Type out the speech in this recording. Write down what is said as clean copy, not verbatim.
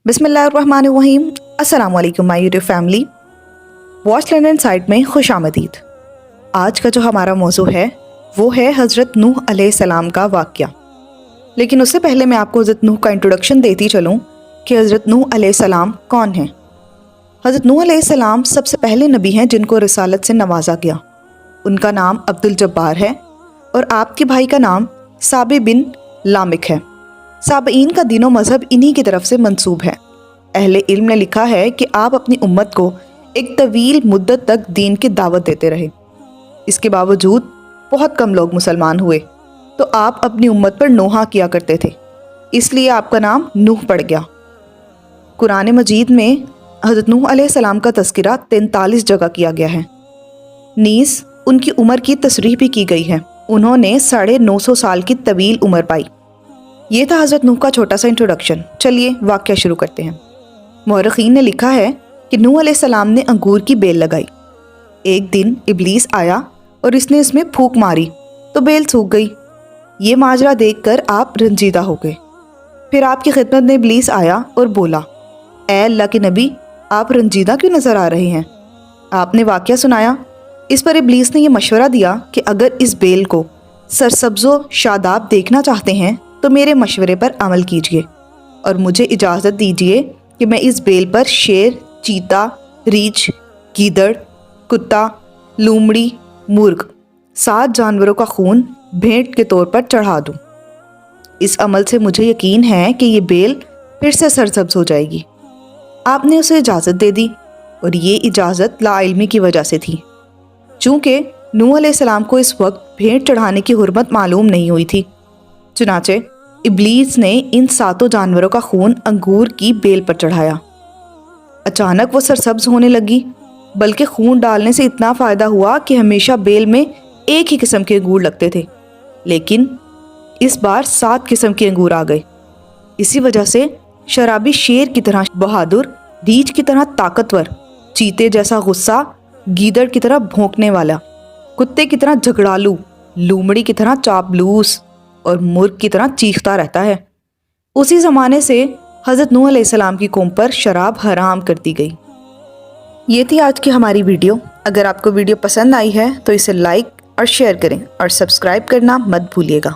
बिस्मिल्लाहिर्रहमानिर्रहीम। अस्सलाम वालेकुम my YouTube family. Watch learn site में खुश आमदीद। आज का जो हमारा मौजू है वो है हज़रत नूह अलैहिस्सलाम का वाक़या। लेकिन उससे पहले मैं आपको हज़रत नूह का इंट्रोडक्शन देती चलूँ कि हज़रत नूह अलैहिस्सलाम कौन हैं। हज़रत नूह अलैहिस्सलाम सबसे पहले नबी हैं जिनको रिसालत से नवाजा गया। उनका नाम अब्दुल जब्बार है और आपके भाई का नाम साबे बिन लामिक है। साबईन का दीनो मज़हब इन्हीं की तरफ से मंसूब है। अहले इल्म ने लिखा है कि आप अपनी उम्मत को एक तवील मुद्दत तक दीन की दावत देते रहे। इसके बावजूद बहुत कम लोग मुसलमान हुए, तो आप अपनी उम्मत पर नोहा किया करते थे, इसलिए आपका नाम नूह पड़ गया। कुरान मजीद में हज़रत नूह अलैहिस्सलाम का तज़किरा 43 जगह किया गया है। नीज़ उनकी उम्र की तसरीह भी की गई है। उन्होंने 950 साल की तवील उम्र पाई। ये था हज़रत नूह का छोटा सा इंट्रोडक्शन। चलिए वाक़या शुरू करते हैं। मुअर्रिख़ीन ने लिखा है कि नूह अलैहिस्सलाम ने अंगूर की बेल लगाई। एक दिन इब्लीस आया और इसने इसमें फूंक मारी तो बेल सूख गई। ये माजरा देखकर आप रंजीदा हो गए। फिर आपकी खिदमत में इब्लीस आया और बोला, ऐ अल्लाह के नबी, आप रंजीदा क्यों नज़र आ रहे हैं? आपने वाक़या सुनाया। इस पर इब्लीस ने यह मशवरा दिया कि अगर इस बेल को सरसब्ज़ो शादाब देखना चाहते हैं तो मेरे मशवरे पर अमल कीजिए और मुझे इजाज़त दीजिए कि मैं इस बेल पर शेर, चीता, रीछ, गीदड़, कुत्ता, लोमड़ी, मुर्ग 7 जानवरों का खून भेंट के तौर पर चढ़ा दूं। इस अमल से मुझे यकीन है कि ये बेल फिर से सरसब्ज हो जाएगी। आपने उसे इजाज़त दे दी और ये इजाज़त लाइल्मी की वजह से थी। चूँकि नूह अलैहिस्सलाम को इस वक्त भेंट चढ़ाने की हुर्मत मालूम नहीं हुई थी, चुनाचे इब्लीस ने इन 7 जानवरों का खून अंगूर की बेल पर चढ़ाया। अचानक वो सरसब्ज होने लगी, बल्कि खून डालने से इतना फ़ायदा हुआ कि हमेशा बेल में एक ही किस्म के अंगूर लगते थे, लेकिन इस बार 7 किस्म के अंगूर आ गए। इसी वजह से शराबी शेर की तरह बहादुर, रीछ की तरह ताकतवर, चीते जैसा गुस्सा, गीदड़ की तरह भौंकने वाला, कुत्ते की तरह झगड़ालू, लोमड़ी की तरह चापलूस और मुर्ग की तरह चीखता रहता है। उसी ज़माने से हज़रत नूह अलैहिस्सलाम की कौम पर शराब हराम कर दी गई। ये थी आज की हमारी वीडियो। अगर आपको वीडियो पसंद आई है तो इसे लाइक और शेयर करें और सब्सक्राइब करना मत भूलिएगा।